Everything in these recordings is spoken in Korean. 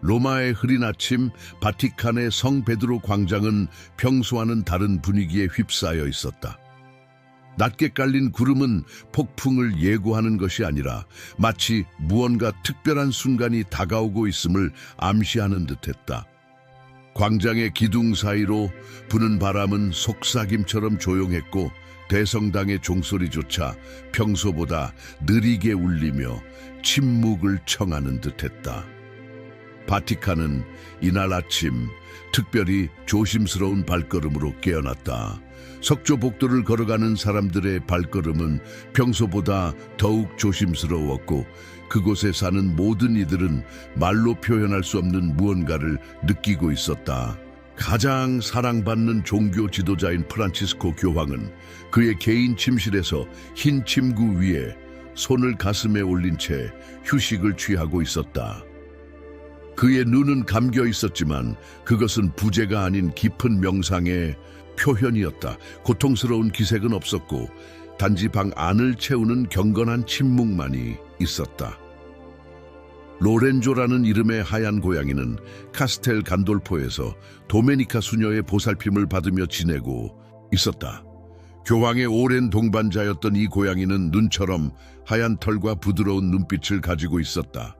로마의 흐린 아침, 바티칸의 성 베드로 광장은 평소와는 다른 분위기에 휩싸여 있었다. 낮게 깔린 구름은 폭풍을 예고하는 것이 아니라 마치 무언가 특별한 순간이 다가오고 있음을 암시하는 듯했다. 광장의 기둥 사이로 부는 바람은 속삭임처럼 조용했고 대성당의 종소리조차 평소보다 느리게 울리며 침묵을 청하는 듯했다. 바티칸은 이날 아침 특별히 조심스러운 발걸음으로 깨어났다. 석조 복도를 걸어가는 사람들의 발걸음은 평소보다 더욱 조심스러웠고 그곳에 사는 모든 이들은 말로 표현할 수 없는 무언가를 느끼고 있었다. 가장 사랑받는 종교 지도자인 프란치스코 교황은 그의 개인 침실에서 흰 침구 위에 손을 가슴에 올린 채 휴식을 취하고 있었다. 그의 눈은 감겨 있었지만 그것은 부재가 아닌 깊은 명상의 표현이었다. 고통스러운 기색은 없었고 단지 방 안을 채우는 경건한 침묵만이 있었다. 로렌조라는 이름의 하얀 고양이는 카스텔 간돌포에서 도메니카 수녀의 보살핌을 받으며 지내고 있었다. 교황의 오랜 동반자였던 이 고양이는 눈처럼 하얀 털과 부드러운 눈빛을 가지고 있었다.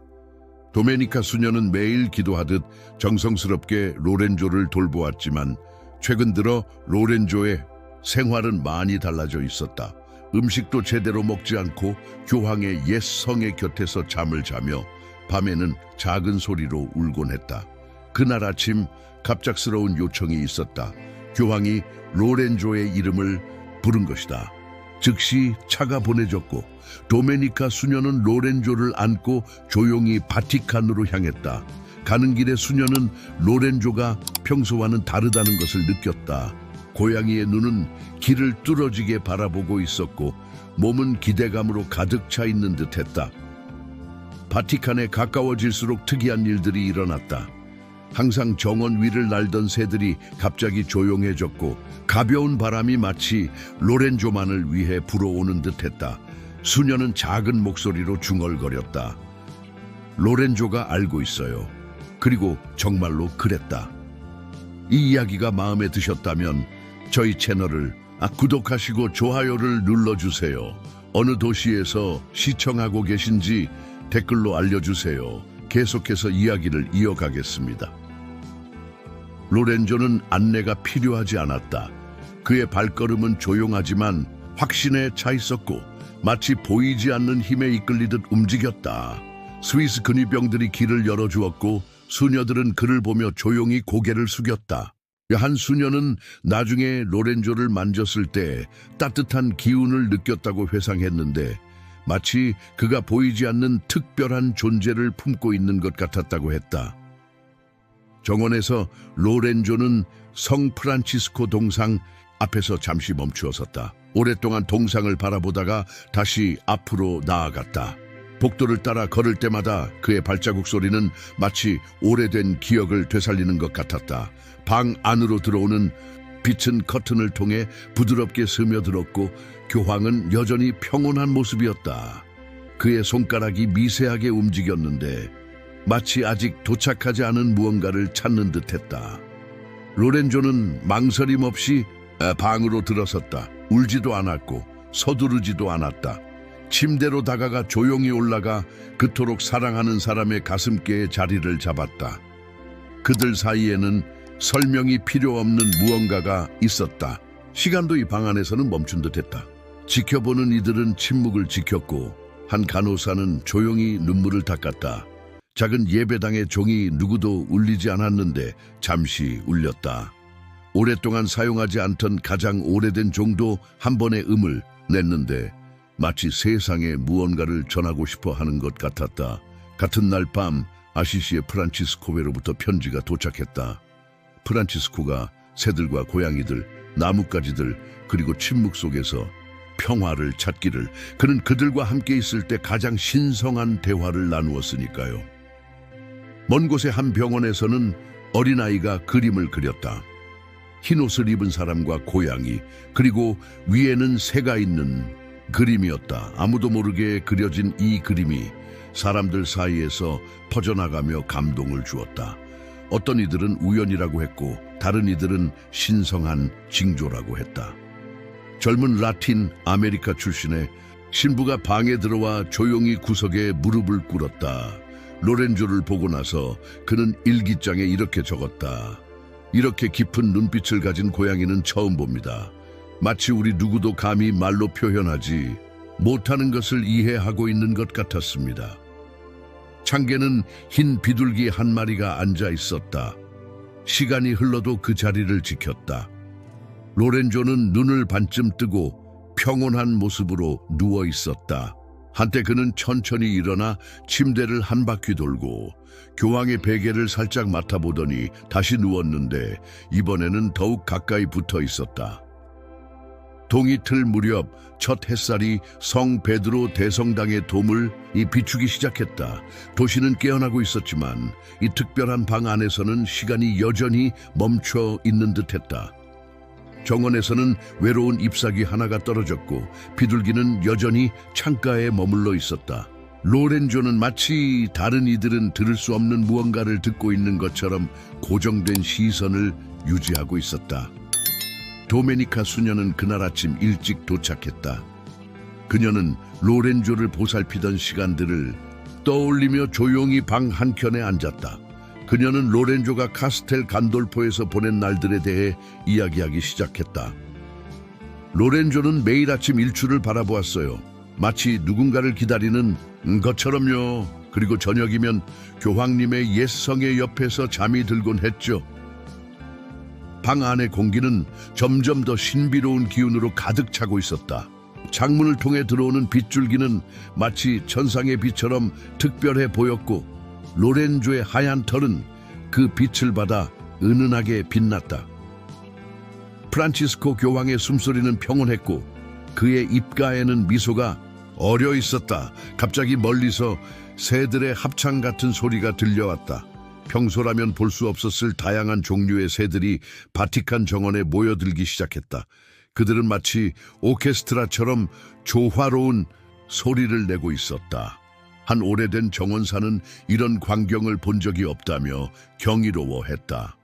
도메니카 수녀는 매일 기도하듯 정성스럽게 로렌조를 돌보았지만 최근 들어 로렌조의 생활은 많이 달라져 있었다. 음식도 제대로 먹지 않고 교황의 옛 성의 곁에서 잠을 자며 밤에는 작은 소리로 울곤 했다. 그날 아침 갑작스러운 요청이 있었다. 교황이 로렌조의 이름을 부른 것이다. 즉시 차가 보내졌고 도메니카 수녀는 로렌조를 안고 조용히 바티칸으로 향했다. 가는 길에 수녀는 로렌조가 평소와는 다르다는 것을 느꼈다. 고양이의 눈은 길을 뚫어지게 바라보고 있었고 몸은 기대감으로 가득 차 있는 듯했다. 바티칸에 가까워질수록 특이한 일들이 일어났다. 항상 정원 위를 날던 새들이 갑자기 조용해졌고 가벼운 바람이 마치 로렌조만을 위해 불어오는 듯했다. 수녀는 작은 목소리로 중얼거렸다. 로렌조가 알고 있어요. 그리고 정말로 그랬다. 이 이야기가 마음에 드셨다면 저희 채널을 구독하시고 좋아요를 눌러주세요. 어느 도시에서 시청하고 계신지 댓글로 알려주세요. 계속해서 이야기를 이어가겠습니다. 로렌조는 안내가 필요하지 않았다. 그의 발걸음은 조용하지만 확신에 차 있었고 마치 보이지 않는 힘에 이끌리듯 움직였다. 스위스 근위병들이 길을 열어주었고 수녀들은 그를 보며 조용히 고개를 숙였다. 한 수녀는 나중에 로렌조를 만졌을 때 따뜻한 기운을 느꼈다고 회상했는데 마치 그가 보이지 않는 특별한 존재를 품고 있는 것 같았다고 했다. 정원에서 로렌조는 성 프란치스코 동상 앞에서 잠시 멈추어 섰다. 오랫동안 동상을 바라보다가 다시 앞으로 나아갔다. 복도를 따라 걸을 때마다 그의 발자국 소리는 마치 오래된 기억을 되살리는 것 같았다. 방 안으로 들어오는 빛은 커튼을 통해 부드럽게 스며들었고 교황은 여전히 평온한 모습이었다. 그의 손가락이 미세하게 움직였는데 마치 아직 도착하지 않은 무언가를 찾는 듯했다. 로렌조는 망설임 없이 방으로 들어섰다. 울지도 않았고 서두르지도 않았다. 침대로 다가가 조용히 올라가 그토록 사랑하는 사람의 가슴께에 자리를 잡았다. 그들 사이에는 설명이 필요 없는 무언가가 있었다. 시간도 이 방 안에서는 멈춘 듯했다. 지켜보는 이들은 침묵을 지켰고 한 간호사는 조용히 눈물을 닦았다. 작은 예배당의 종이 누구도 울리지 않았는데 잠시 울렸다. 오랫동안 사용하지 않던 가장 오래된 종도 한 번의 음을 냈는데 마치 세상에 무언가를 전하고 싶어 하는 것 같았다. 같은 날 밤 아시시의 프란치스코회로부터 편지가 도착했다. 프란치스코가 새들과 고양이들, 나뭇가지들 그리고 침묵 속에서 평화를 찾기를, 그는 그들과 함께 있을 때 가장 신성한 대화를 나누었으니까요. 먼 곳의 한 병원에서는 어린아이가 그림을 그렸다. 흰옷을 입은 사람과 고양이, 그리고 위에는 새가 있는 그림이었다. 아무도 모르게 그려진 이 그림이 사람들 사이에서 퍼져나가며 감동을 주었다. 어떤 이들은 우연이라고 했고 다른 이들은 신성한 징조라고 했다. 젊은 라틴 아메리카 출신의 신부가 방에 들어와 조용히 구석에 무릎을 꿇었다. 로렌조를 보고 나서 그는 일기장에 이렇게 적었다. 이렇게 깊은 눈빛을 가진 고양이는 처음 봅니다. 마치 우리 누구도 감히 말로 표현하지 못하는 것을 이해하고 있는 것 같았습니다. 창계는 흰 비둘기 한 마리가 앉아 있었다. 시간이 흘러도 그 자리를 지켰다. 로렌조는 눈을 반쯤 뜨고 평온한 모습으로 누워 있었다. 한때 그는 천천히 일어나 침대를 한 바퀴 돌고 교황의 베개를 살짝 맡아보더니 다시 누웠는데 이번에는 더욱 가까이 붙어 있었다. 동이틀 무렵 첫 햇살이 성 베드로 대성당의 도을 비추기 시작했다. 도시는 깨어나고 있었지만 이 특별한 방 안에서는 시간이 여전히 멈춰 있는 듯했다. 정원에서는 외로운 잎사귀 하나가 떨어졌고 비둘기는 여전히 창가에 머물러 있었다. 로렌조는 마치 다른 이들은 들을 수 없는 무언가를 듣고 있는 것처럼 고정된 시선을 유지하고 있었다. 도메니카 수녀는 그날 아침 일찍 도착했다. 그녀는 로렌조를 보살피던 시간들을 떠올리며 조용히 방 한켠에 앉았다. 그녀는 로렌조가 카스텔 간돌포에서 보낸 날들에 대해 이야기하기 시작했다. 로렌조는 매일 아침 일출을 바라보았어요. 마치 누군가를 기다리는 것처럼요. 그리고 저녁이면 교황님의 옛 성의 옆에서 잠이 들곤 했죠. 방 안의 공기는 점점 더 신비로운 기운으로 가득 차고 있었다. 창문을 통해 들어오는 빗줄기는 마치 천상의 빛처럼 특별해 보였고 로렌조의 하얀 털은 그 빛을 받아 은은하게 빛났다. 프란치스코 교황의 숨소리는 평온했고 그의 입가에는 미소가 어려 있었다. 갑자기 멀리서 새들의 합창 같은 소리가 들려왔다. 평소라면 볼 수 없었을 다양한 종류의 새들이 바티칸 정원에 모여들기 시작했다. 그들은 마치 오케스트라처럼 조화로운 소리를 내고 있었다. 한 오래된 정원사는 이런 광경을 본 적이 없다며 경이로워했다.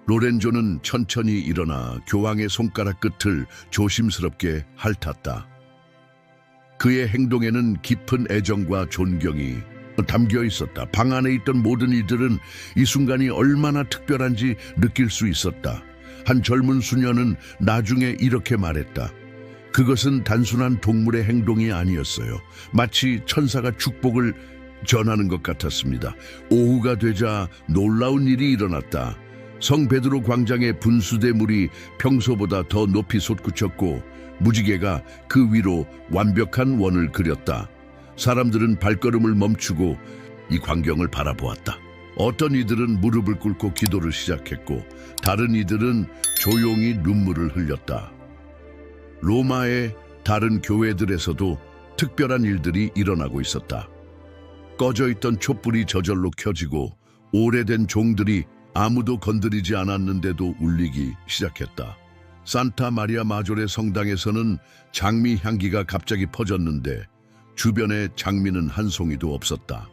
로렌조는 천천히 일어나 교황의 손가락 끝을 조심스럽게 핥았다. 그의 행동에는 깊은 애정과 존경이 담겨 있었다. 방 안에 있던 모든 이들은 이 순간이 얼마나 특별한지 느낄 수 있었다. 한 젊은 수녀는 나중에 이렇게 말했다. 그것은 단순한 동물의 행동이 아니었어요. 마치 천사가 축복을 전하는 것 같았습니다. 오후가 되자 놀라운 일이 일어났다. 성 베드로 광장의 분수대물이 평소보다 더 높이 솟구쳤고 무지개가 그 위로 완벽한 원을 그렸다. 사람들은 발걸음을 멈추고 이 광경을 바라보았다. 어떤 이들은 무릎을 꿇고 기도를 시작했고 다른 이들은 조용히 눈물을 흘렸다. 로마의 다른 교회들에서도 특별한 일들이 일어나고 있었다. 꺼져있던 촛불이 저절로 켜지고 오래된 종들이 아무도 건드리지 않았는데도 울리기 시작했다. 산타 마리아 마조레 성당에서는 장미 향기가 갑자기 퍼졌는데 주변에 장미는 한 송이도 없었다.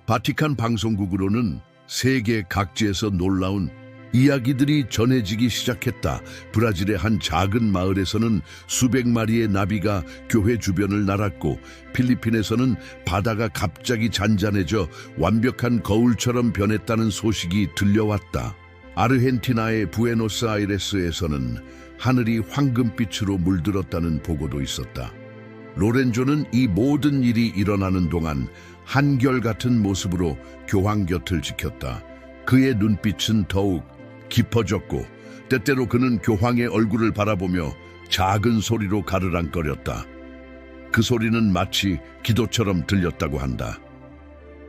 바티칸 방송국으로는 세계 각지에서 놀라운 이야기들이 전해지기 시작했다. 브라질의 한 작은 마을에서는 수백 마리의 나비가 교회 주변을 날았고 필리핀에서는 바다가 갑자기 잔잔해져 완벽한 거울처럼 변했다는 소식이 들려왔다. 아르헨티나의 부에노스아이레스에서는 하늘이 황금빛으로 물들었다는 보고도 있었다. 로렌조는 이 모든 일이 일어나는 동안 한결같은 모습으로 교황 곁을 지켰다. 그의 눈빛은 더욱 깊어졌고 때때로 그는 교황의 얼굴을 바라보며 작은 소리로 가르랑거렸다. 그 소리는 마치 기도처럼 들렸다고 한다.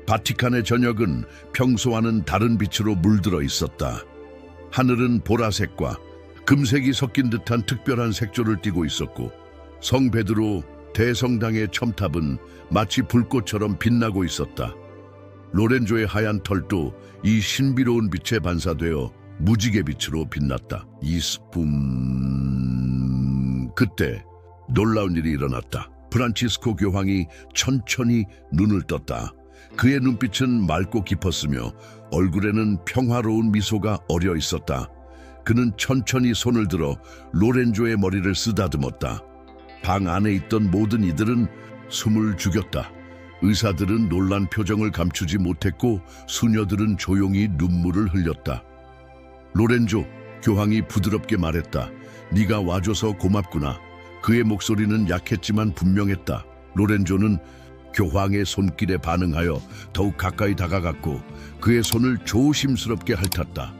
바티칸의 저녁은 평소와는 다른 빛으로 물들어 있었다. 하늘은 보라색과 금색이 섞인 듯한 특별한 색조를 띠고 있었고 성 베드로 대성당의 첨탑은 마치 불꽃처럼 빛나고 있었다. 로렌조의 하얀 털도 이 신비로운 빛에 반사되어 무지개빛으로 빛났다. 그때 놀라운 일이 일어났다. 프란치스코 교황이 천천히 눈을 떴다. 그의 눈빛은 맑고 깊었으며 얼굴에는 평화로운 미소가 어려 있었다. 그는 천천히 손을 들어 로렌조의 머리를 쓰다듬었다. 방 안에 있던 모든 이들은 숨을 죽였다. 의사들은 놀란 표정을 감추지 못했고 수녀들은 조용히 눈물을 흘렸다. 로렌조, 교황이 부드럽게 말했다. 네가 와줘서 고맙구나. 그의 목소리는 약했지만 분명했다. 로렌조는 교황의 손길에 반응하여 더욱 가까이 다가갔고 그의 손을 조심스럽게 핥았다.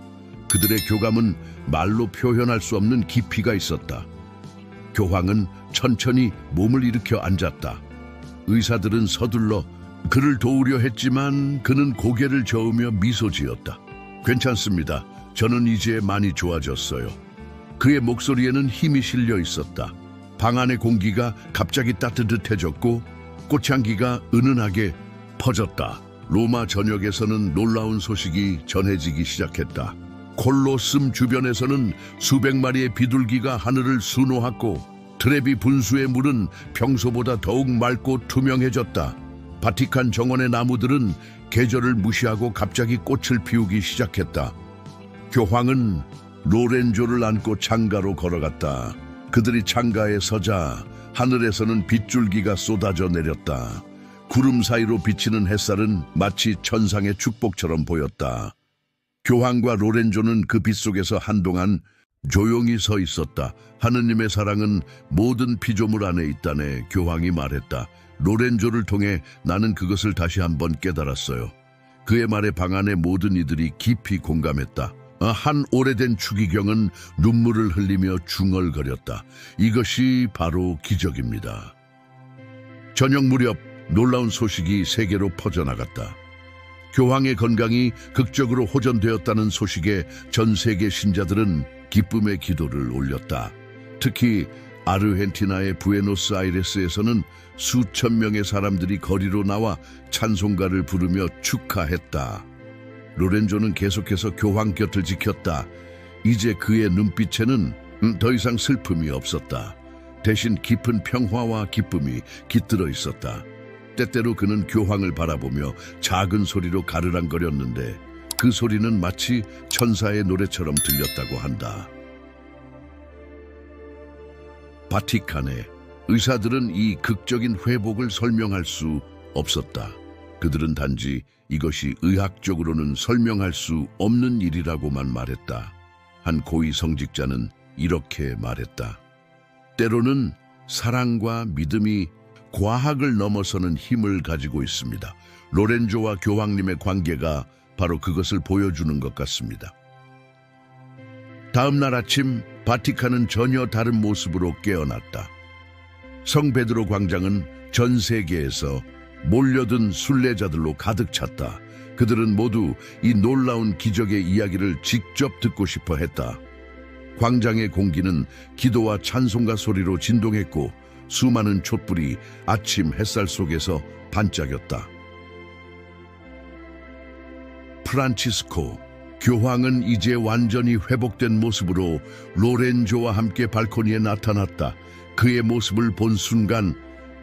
그들의 교감은 말로 표현할 수 없는 깊이가 있었다. 교황은 천천히 몸을 일으켜 앉았다. 의사들은 서둘러 그를 도우려 했지만 그는 고개를 저으며 미소 지었다. 괜찮습니다. 저는 이제 많이 좋아졌어요. 그의 목소리에는 힘이 실려 있었다. 방 안의 공기가 갑자기 따뜻해졌고 꽃향기가 은은하게 퍼졌다. 로마 전역에서는 놀라운 소식이 전해지기 시작했다. 콜로슴 주변에서는 수백 마리의 비둘기가 하늘을 수놓았고 트레비 분수의 물은 평소보다 더욱 맑고 투명해졌다. 바티칸 정원의 나무들은 계절을 무시하고 갑자기 꽃을 피우기 시작했다. 교황은 로렌조를 안고 창가로 걸어갔다. 그들이 창가에 서자 하늘에서는 빗줄기가 쏟아져 내렸다. 구름 사이로 비치는 햇살은 마치 천상의 축복처럼 보였다. 교황과 로렌조는 그 빛 속에서 한동안 조용히 서 있었다. 하느님의 사랑은 모든 피조물 안에 있다네. 교황이 말했다. 로렌조를 통해 나는 그것을 다시 한번 깨달았어요. 그의 말에 방 안의 모든 이들이 깊이 공감했다. 한 오래된 추기경은 눈물을 흘리며 중얼거렸다. 이것이 바로 기적입니다. 저녁 무렵 놀라운 소식이 세계로 퍼져나갔다. 교황의 건강이 극적으로 호전되었다는 소식에 전 세계 신자들은 기쁨의 기도를 올렸다. 특히 아르헨티나의 부에노스아이레스에서는 수천 명의 사람들이 거리로 나와 찬송가를 부르며 축하했다. 로렌조는 계속해서 교황 곁을 지켰다. 이제 그의 눈빛에는 더 이상 슬픔이 없었다. 대신 깊은 평화와 기쁨이 깃들어 있었다. 때때로 그는 교황을 바라보며 작은 소리로 가르랑거렸는데 그 소리는 마치 천사의 노래처럼 들렸다고 한다. 바티칸에 의사들은 이 극적인 회복을 설명할 수 없었다. 그들은 단지 이것이 의학적으로는 설명할 수 없는 일이라고만 말했다. 한 고위 성직자는 이렇게 말했다. 때로는 사랑과 믿음이 과학을 넘어서는 힘을 가지고 있습니다. 로렌조와 교황님의 관계가 바로 그것을 보여주는 것 같습니다. 다음 날 아침 바티칸은 전혀 다른 모습으로 깨어났다. 성 베드로 광장은 전 세계에서 몰려든 순례자들로 가득 찼다. 그들은 모두 이 놀라운 기적의 이야기를 직접 듣고 싶어 했다. 광장의 공기는 기도와 찬송가 소리로 진동했고 수많은 촛불이 아침 햇살 속에서 반짝였다. 프란치스코 교황은 이제 완전히 회복된 모습으로 로렌조와 함께 발코니에 나타났다. 그의 모습을 본 순간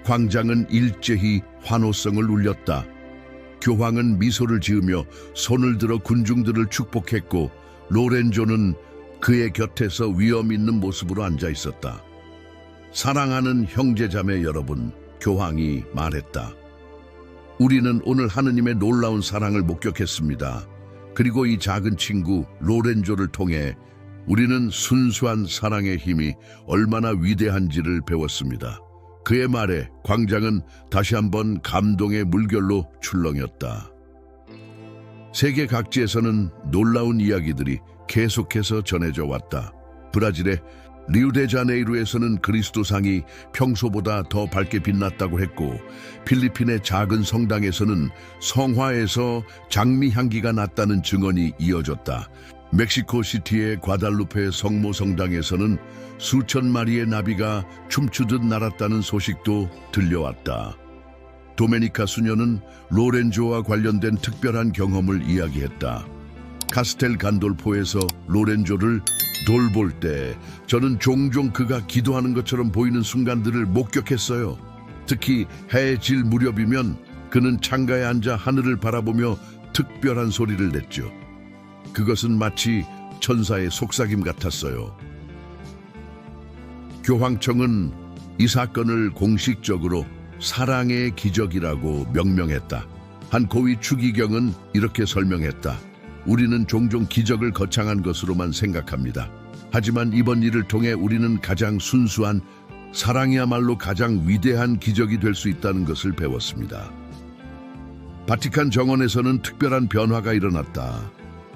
광장은 일제히 환호성을 울렸다. 교황은 미소를 지으며 손을 들어 군중들을 축복했고 로렌조는 그의 곁에서 위엄 있는 모습으로 앉아 있었다. 사랑하는 형제자매 여러분, 교황이 말했다. 우리는 오늘 하느님의 놀라운 사랑을 목격했습니다. 그리고 이 작은 친구 로렌조를 통해 우리는 순수한 사랑의 힘이 얼마나 위대한지를 배웠습니다. 그의 말에 광장은 다시 한번 감동의 물결로 출렁였다. 세계 각지에서는 놀라운 이야기들이 계속해서 전해져 왔다. 브라질의 리우데자네이루에서는 그리스도상이 평소보다 더 밝게 빛났다고 했고 필리핀의 작은 성당에서는 성화에서 장미 향기가 났다는 증언이 이어졌다. 멕시코 시티의 과달루페 성모 성당에서는 수천 마리의 나비가 춤추듯 날았다는 소식도 들려왔다. 도메니카 수녀는 로렌조와 관련된 특별한 경험을 이야기했다. 카스텔 간돌포에서 로렌조를 돌볼 때 저는 종종 그가 기도하는 것처럼 보이는 순간들을 목격했어요. 특히 해에 질 무렵이면 그는 창가에 앉아 하늘을 바라보며 특별한 소리를 냈죠. 그것은 마치 천사의 속삭임 같았어요. 교황청은 이 사건을 공식적으로 사랑의 기적이라고 명명했다. 한 고위 추기경은 이렇게 설명했다. 우리는 종종 기적을 거창한 것으로만 생각합니다. 하지만 이번 일을 통해 우리는 가장 순수한 사랑이야말로 가장 위대한 기적이 될 수 있다는 것을 배웠습니다. 바티칸 정원에서는 특별한 변화가 일어났다.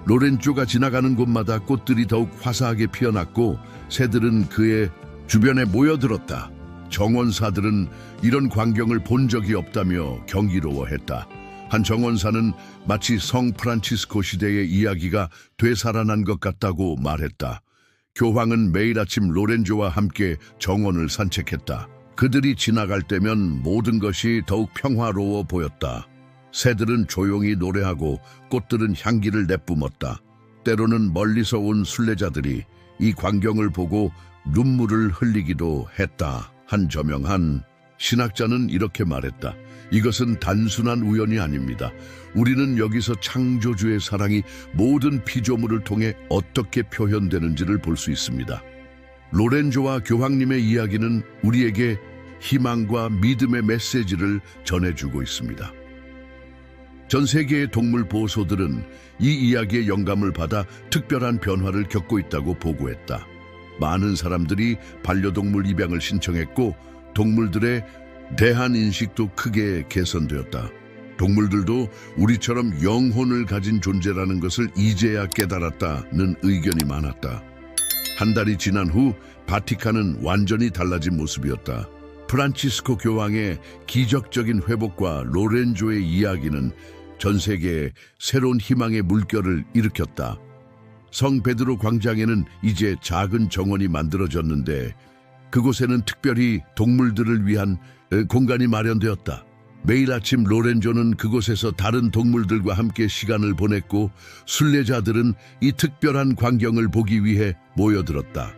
로렌조가 지나가는 곳마다 꽃들이 더욱 화사하게 피어났고 새들은 그의 주변에 모여들었다. 정원사들은 이런 광경을 본 적이 없다며 경이로워했다. 한 정원사는 마치 성 프란치스코 시대의 이야기가 되살아난 것 같다고 말했다. 교황은 매일 아침 로렌조와 함께 정원을 산책했다. 그들이 지나갈 때면 모든 것이 더욱 평화로워 보였다. 새들은 조용히 노래하고 꽃들은 향기를 내뿜었다. 때로는 멀리서 온 순례자들이 이 광경을 보고 눈물을 흘리기도 했다. 한 저명한 신학자는 이렇게 말했다. 이것은 단순한 우연이 아닙니다. 우리는 여기서 창조주의 사랑이 모든 피조물을 통해 어떻게 표현되는지를 볼 수 있습니다. 로렌조와 교황님의 이야기는 우리에게 희망과 믿음의 메시지를 전해주고 있습니다. 전 세계의 동물 보호소들은 이 이야기의 영감을 받아 특별한 변화를 겪고 있다고 보고했다. 많은 사람들이 반려동물 입양을 신청했고 동물들의 대한 인식도 크게 개선되었다. 동물들도 우리처럼 영혼을 가진 존재라는 것을 이제야 깨달았다는 의견이 많았다. 한 달이 지난 후 바티칸은 완전히 달라진 모습이었다. 프란치스코 교황의 기적적인 회복과 로렌조의 이야기는 전 세계에 새로운 희망의 물결을 일으켰다. 성 베드로 광장에는 이제 작은 정원이 만들어졌는데 그곳에는 특별히 동물들을 위한 공간이 마련되었다. 매일 아침 로렌조는 그곳에서 다른 동물들과 함께 시간을 보냈고 순례자들은 이 특별한 광경을 보기 위해 모여들었다.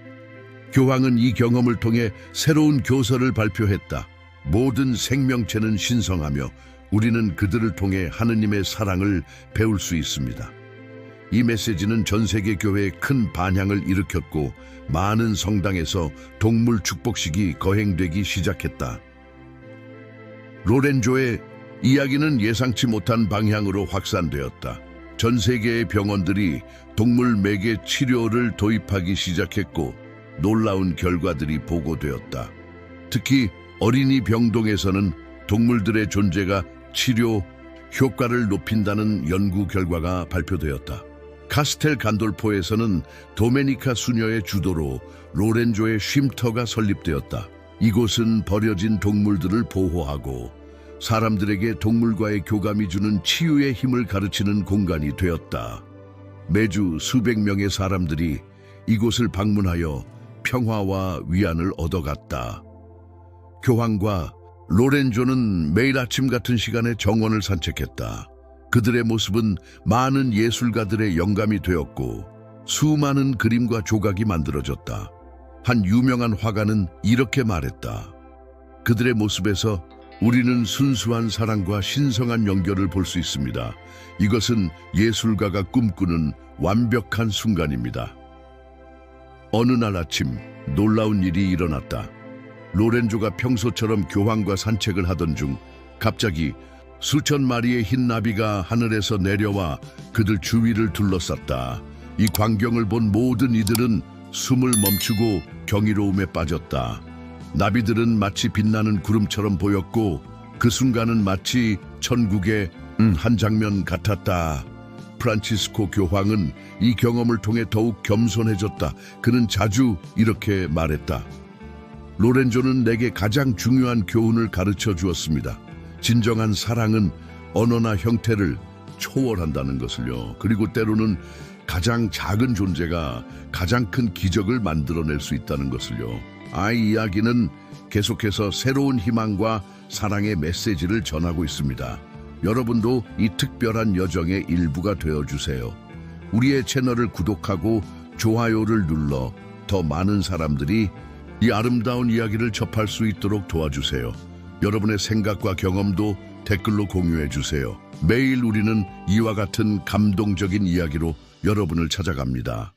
교황은 이 경험을 통해 새로운 교서를 발표했다. 모든 생명체는 신성하며 우리는 그들을 통해 하느님의 사랑을 배울 수 있습니다. 이 메시지는 전 세계 교회에 큰 반향을 일으켰고 많은 성당에서 동물 축복식이 거행되기 시작했다. 로렌조의 이야기는 예상치 못한 방향으로 확산되었다. 전 세계의 병원들이 동물 매개 치료를 도입하기 시작했고 놀라운 결과들이 보고되었다. 특히 어린이 병동에서는 동물들의 존재가 치료 효과를 높인다는 연구 결과가 발표되었다. 카스텔 간돌포에서는 도메니카 수녀의 주도로 로렌조의 쉼터가 설립되었다. 이곳은 버려진 동물들을 보호하고 사람들에게 동물과의 교감이 주는 치유의 힘을 가르치는 공간이 되었다. 매주 수백 명의 사람들이 이곳을 방문하여 평화와 위안을 얻어갔다. 교황과 로렌조는 매일 아침 같은 시간에 정원을 산책했다. 그들의 모습은 많은 예술가들의 영감이 되었고 수많은 그림과 조각이 만들어졌다. 한 유명한 화가는 이렇게 말했다. 그들의 모습에서 우리는 순수한 사랑과 신성한 연결을 볼 수 있습니다. 이것은 예술가가 꿈꾸는 완벽한 순간입니다. 어느 날 아침 놀라운 일이 일어났다. 로렌조가 평소처럼 교황과 산책을 하던 중 갑자기 수천 마리의 흰 나비가 하늘에서 내려와 그들 주위를 둘러쌌다. 이 광경을 본 모든 이들은 숨을 멈추고 경이로움에 빠졌다. 나비들은 마치 빛나는 구름처럼 보였고 그 순간은 마치 천국의 한 장면 같았다. 프란치스코 교황은 이 경험을 통해 더욱 겸손해졌다. 그는 자주 이렇게 말했다. 로렌조는 내게 가장 중요한 교훈을 가르쳐 주었습니다. 진정한 사랑은 언어나 형태를 초월한다는 것을요. 그리고 때로는 가장 작은 존재가 가장 큰 기적을 만들어낼 수 있다는 것을요. 이 이야기는 계속해서 새로운 희망과 사랑의 메시지를 전하고 있습니다. 여러분도 이 특별한 여정의 일부가 되어주세요. 우리의 채널을 구독하고 좋아요를 눌러 더 많은 사람들이 이 아름다운 이야기를 접할 수 있도록 도와주세요. 여러분의 생각과 경험도 댓글로 공유해 주세요. 매일 우리는 이와 같은 감동적인 이야기로 여러분을 찾아갑니다.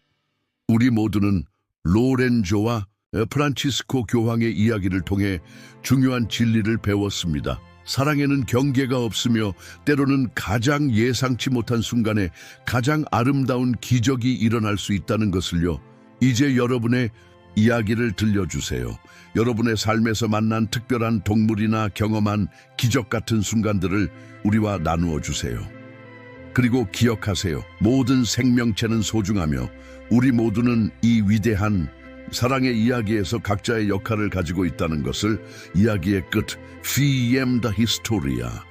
우리 모두는 로렌조와 프란치스코 교황의 이야기를 통해 중요한 진리를 배웠습니다. 사랑에는 경계가 없으며 때로는 가장 예상치 못한 순간에 가장 아름다운 기적이 일어날 수 있다는 것을요. 이제 여러분의 이야기를 들려주세요. 여러분의 삶에서 만난 특별한 동물이나 경험한 기적 같은 순간들을 우리와 나누어 주세요. 그리고 기억하세요. 모든 생명체는 소중하며 우리 모두는 이 위대한 사랑의 이야기에서 각자의 역할을 가지고 있다는 것을 이야기의 끝, Fin de Historia.